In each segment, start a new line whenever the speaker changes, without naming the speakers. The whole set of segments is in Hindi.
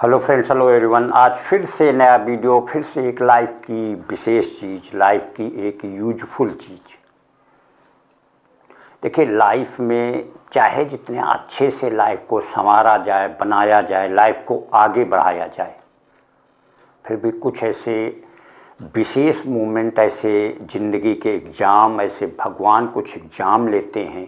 Hello friends, hello everyone. आज फिर से नया वीडियो, फिर से एक लाइफ की विशेष चीज़, लाइफ की एक यूजफुल चीज़। देखिए, लाइफ में चाहे जितने अच्छे से लाइफ को संवारा जाए, बनाया जाए, लाइफ को आगे बढ़ाया जाए, फिर भी कुछ ऐसे विशेष मोमेंट, ऐसे ज़िंदगी के एग्ज़ाम, ऐसे भगवान कुछ एग्ज़ाम लेते हैं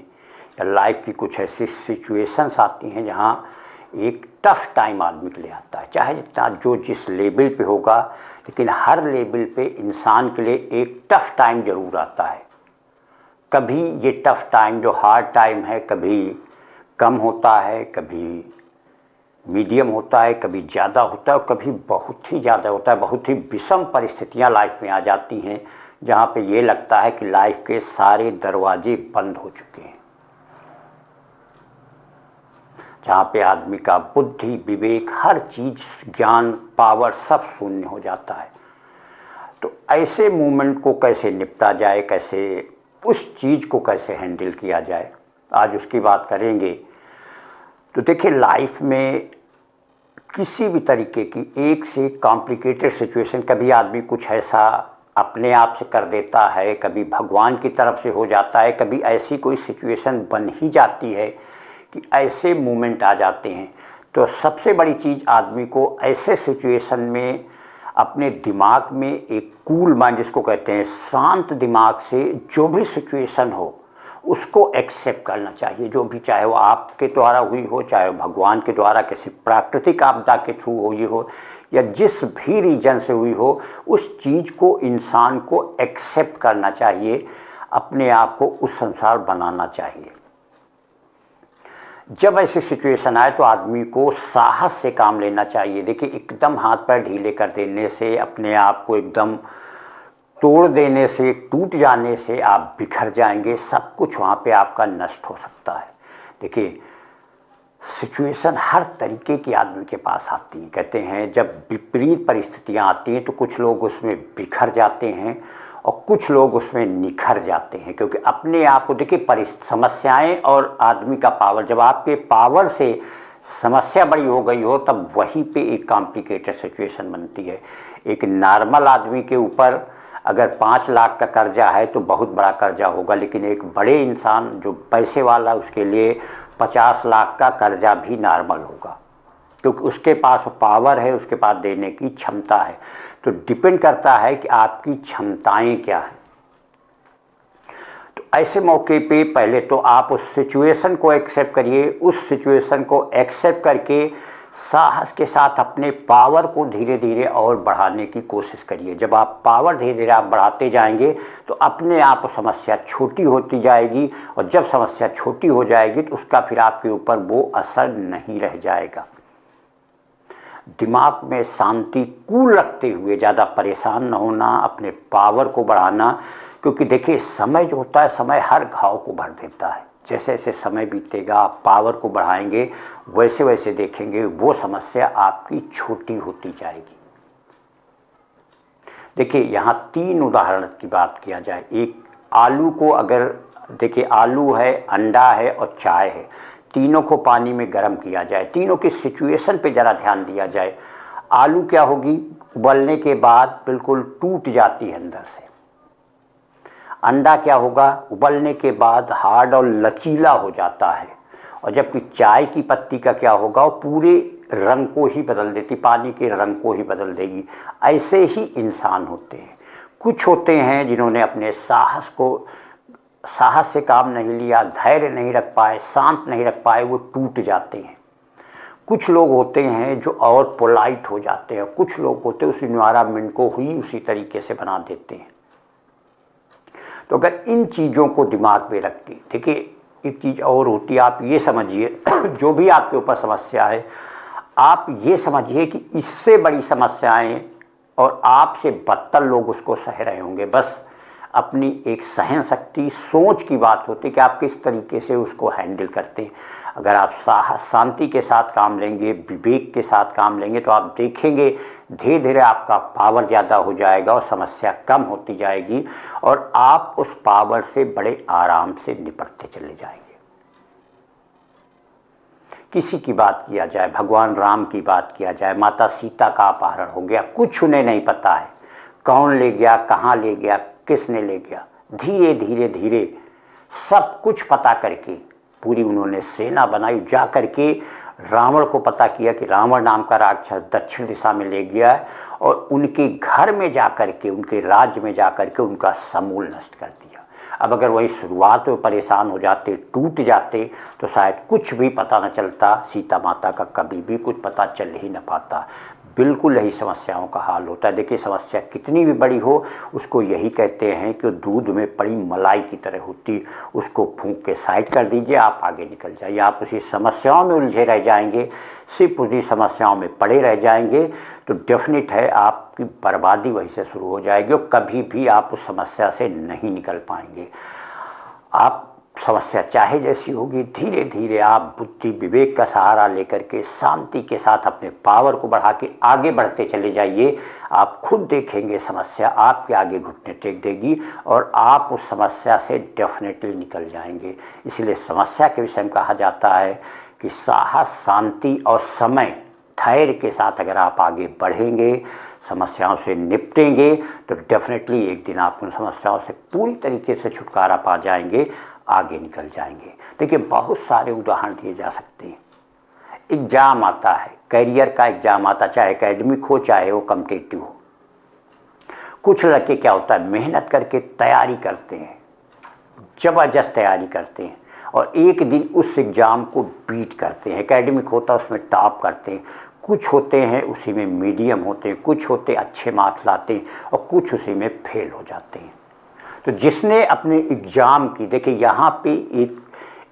या लाइफ की कुछ ऐसी सिचुएशंस आती हैं जहाँ एक टफ टाइम आदमी के लिए आता है। चाहे जितना जो जिस लेवल पे होगा, लेकिन हर लेवल पे इंसान के लिए एक टफ टाइम ज़रूर आता है। कभी ये टफ टाइम जो हार्ड टाइम है, कभी कम होता है, कभी मीडियम होता है, कभी ज़्यादा होता है और कभी बहुत ही ज़्यादा होता है। बहुत ही विषम परिस्थितियाँ लाइफ में आ जाती हैं जहाँ पे ये लगता है कि लाइफ के सारे दरवाजे बंद हो चुके हैं, जहाँ पे आदमी का बुद्धि, विवेक, हर चीज़, ज्ञान, पावर सब शून्य हो जाता है। तो ऐसे मूवमेंट को कैसे निपटा जाए, कैसे उस चीज़ को कैसे हैंडल किया जाए, आज उसकी बात करेंगे। तो देखिए, लाइफ में किसी भी तरीके की एक से कॉम्प्लिकेटेड सिचुएशन, कभी आदमी कुछ ऐसा अपने आप से कर देता है, कभी भगवान की तरफ से हो जाता है, कभी ऐसी कोई सिचुएशन बन ही जाती है कि ऐसे मोमेंट आ जाते हैं। तो सबसे बड़ी चीज़, आदमी को ऐसे सिचुएशन में अपने दिमाग में एक कूल माइंड, जिसको कहते हैं शांत दिमाग से, जो भी सिचुएशन हो उसको एक्सेप्ट करना चाहिए। जो भी, चाहे वो आपके द्वारा हुई हो, चाहे वो भगवान के द्वारा किसी प्राकृतिक आपदा के थ्रू हुई हो, या जिस भी रीजन से हुई हो, उस चीज़ को इंसान को एक्सेप्ट करना चाहिए, अपने आप को उस संसार बनाना चाहिए। जब ऐसी सिचुएशन आए तो आदमी को साहस से काम लेना चाहिए। देखिए, एकदम हाथ पैर ढीले कर देने से, अपने आप को एकदम तोड़ देने से, टूट जाने से आप बिखर जाएंगे, सब कुछ वहाँ पे आपका नष्ट हो सकता है। देखिए, सिचुएशन हर तरीके की आदमी के पास आती है। कहते हैं जब विपरीत परिस्थितियाँ आती हैं तो कुछ लोग उसमें बिखर जाते हैं और कुछ लोग उसमें निखर जाते हैं, क्योंकि अपने आप को, देखिए, समस्याएं और आदमी का पावर, जब आपके पावर से समस्या बड़ी हो गई हो तब वहीं पे एक कॉम्प्लिकेटेड सिचुएशन बनती है। एक नॉर्मल आदमी के ऊपर अगर 5 लाख का कर्जा है तो बहुत बड़ा कर्जा होगा, लेकिन एक बड़े इंसान जो पैसे वाला, उसके लिए 50 लाख का कर्जा भी नॉर्मल होगा, क्योंकि उसके पास पावर है, उसके पास देने की क्षमता है। तो डिपेंड करता है कि आपकी क्षमताएं क्या हैं। तो ऐसे मौके पे पहले तो आप उस सिचुएशन को एक्सेप्ट करिए। उस सिचुएशन को एक्सेप्ट करके साहस के साथ अपने पावर को धीरे धीरे और बढ़ाने की कोशिश करिए। जब आप पावर धीरे धीरे आप बढ़ाते जाएंगे तो अपने आप समस्या छोटी होती जाएगी, और जब समस्या छोटी हो जाएगी तो उसका फिर आपके ऊपर वो असर नहीं रह जाएगा। दिमाग में शांति, कूल रखते हुए, ज़्यादा परेशान न होना, अपने पावर को बढ़ाना। क्योंकि देखिए, समय जो होता है, समय हर घाव को भर देता है। जैसे जैसे समय बीतेगा, आप पावर को बढ़ाएंगे, वैसे वैसे देखेंगे वो समस्या आपकी छोटी होती जाएगी। देखिए, यहाँ 3 उदाहरण की बात किया जाए। एक, आलू को अगर, देखिए, आलू है, अंडा है और चाय है, तीनों को पानी में गर्म किया जाए, तीनों की सिचुएशन पे ज़रा ध्यान दिया जाए। आलू क्या होगी, उबलने के बाद बिल्कुल टूट जाती है अंदर से। अंडा क्या होगा, उबलने के बाद हार्ड और लचीला हो जाता है। और जबकि चाय की पत्ती का क्या होगा, वो पूरे रंग को ही बदल देती, पानी के रंग को ही बदल देगी। ऐसे ही इंसान होते हैं। कुछ होते हैं जिन्होंने अपने साहस से काम नहीं लिया, धैर्य नहीं रख पाए, शांत नहीं रख पाए, वो टूट जाते हैं। कुछ लोग होते हैं जो और पोलाइट हो जाते हैं, कुछ लोग होते हैं उस इन्वायरमेंट को ही उसी तरीके से बना देते हैं। तो अगर इन चीज़ों को दिमाग में रख के, देखिए, एक चीज़ और होती है, आप ये समझिए जो भी आपके ऊपर समस्या है, आप ये समझिए कि इससे बड़ी समस्याएं और आपसे बदतर लोग उसको सह रहे होंगे। बस अपनी एक सहन शक्ति, सोच की बात होती है कि आप किस तरीके से उसको हैंडल करते हैं। अगर आप साहस, शांति के साथ काम लेंगे, विवेक के साथ काम लेंगे, तो आप देखेंगे धीरे धीरे आपका पावर ज़्यादा हो जाएगा और समस्या कम होती जाएगी, और आप उस पावर से बड़े आराम से निपटते चले जाएंगे। किसी की बात किया जाए, भगवान राम की बात किया जाए, माता सीता का अपहरण हो गया, कुछ उन्हें नहीं पता है, कौन ले गया, कहाँ ले गया, किसने ले गया। धीरे धीरे धीरे सब कुछ पता करके पूरी उन्होंने सेना बनाई, जा करके रावण को पता किया कि रावण नाम का राक्षस दक्षिण दिशा में ले गया है, और उनके घर में जा करके, उनके राज्य में जा करके उनका समूल नष्ट कर दिया। अब अगर वही शुरुआत में परेशान हो जाते, टूट जाते, तो शायद कुछ भी पता न चलता, सीता माता का कभी भी कुछ पता चल ही न पाता। बिल्कुल यही समस्याओं का हाल होता है। देखिए, समस्या कितनी भी बड़ी हो, उसको यही कहते हैं कि दूध में पड़ी मलाई की तरह होती, उसको फूंक के साइड कर दीजिए, आप आगे निकल जाइए। आप उसी समस्याओं में उलझे रह जाएंगे, सिर्फ उसी समस्याओं में पड़े रह जाएंगे, तो डेफिनेट है आपकी बर्बादी वहीं से शुरू हो जाएगी, और कभी भी आप उस समस्या से नहीं निकल पाएंगे। आप समस्या चाहे जैसी होगी, धीरे धीरे आप बुद्धि विवेक का सहारा लेकर के शांति के साथ अपने पावर को बढ़ा के आगे बढ़ते चले जाइए। आप खुद देखेंगे समस्या आपके आगे घुटने टेक देगी, और आप उस समस्या से डेफिनेटली निकल जाएंगे। इसलिए समस्या के विषय में कहा जाता है कि साहस, शांति और समय, धैर्य के साथ अगर आप आगे बढ़ेंगे, समस्याओं से निपटेंगे, तो डेफिनेटली एक दिन आप उन समस्याओं से पूरी तरीके से छुटकारा पा जाएंगे, आगे निकल जाएंगे। देखिए, बहुत सारे उदाहरण दिए जा सकते हैं। एग्जाम आता है, करियर का एग्जाम आता, चाहे एकेडमिक हो चाहे वो कॉम्पिटिटिव हो। कुछ लड़के क्या होता है, मेहनत करके तैयारी करते हैं, जबरदस्त तैयारी करते हैं, और एक दिन उस एग्ज़ाम को बीट करते हैं। एकेडमिक होता है उसमें टॉप करते हैं, कुछ होते हैं उसी में मीडियम होते हैं, कुछ होते अच्छे मार्क्स लाते हैं, और कुछ उसी में फेल हो जाते हैं। तो जिसने अपने एग्ज़ाम की, देखिए यहाँ पे एक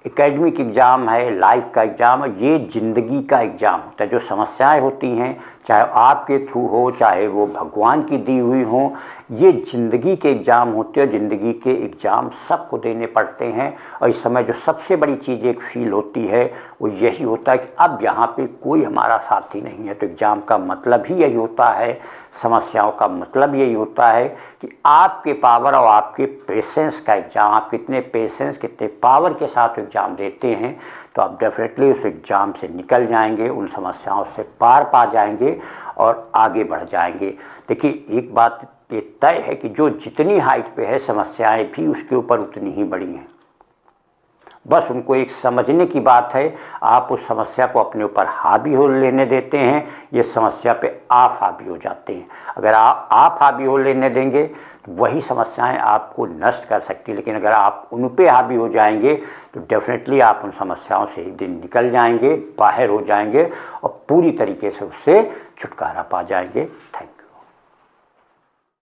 एकेडमिक एग्ज़ाम है, लाइफ का एग्ज़ाम है, ये ज़िंदगी का एग्ज़ाम होता है। जो समस्याएं होती हैं, चाहे आपके थ्रू हो चाहे वो भगवान की दी हुई हो, ये ज़िंदगी के एग्ज़ाम होते हैं। ज़िंदगी के एग्ज़ाम सबको देने पड़ते हैं, और इस समय जो सबसे बड़ी चीज़ एक फील होती है वो यही होता है कि अब यहाँ पे कोई हमारा साथी नहीं है। तो एग्ज़ाम का मतलब ही यही होता है, समस्याओं का मतलब यही होता है कि आपके पावर और आपके पेशेंस का एग्ज़ाम, आप कितने पेशेंस, कितने पावर के साथ एग्ज़ाम देते हैं, तो आप डेफिनेटली उस एग्ज़ाम से निकल जाएंगे, उन समस्याओं से पार पा जाएंगे और आगे बढ़ जाएंगे। देखिए, एक बात ये तय है कि जो जितनी हाइट पे है, समस्याएं भी उसके ऊपर उतनी ही बड़ी हैं। बस उनको एक समझने की बात है, आप उस समस्या को अपने ऊपर हावी हो लेने देते हैं, ये समस्या पे आप हावी हो जाते हैं। अगर आप हावी हो लेने देंगे तो वही समस्याएं आपको नष्ट कर सकती है, लेकिन अगर आप उन पे हावी हो जाएंगे तो डेफिनेटली आप उन समस्याओं से एक दिन निकल जाएंगे, बाहर हो जाएंगे, और पूरी तरीके से उससे छुटकारा पा जाएंगे। Thank you.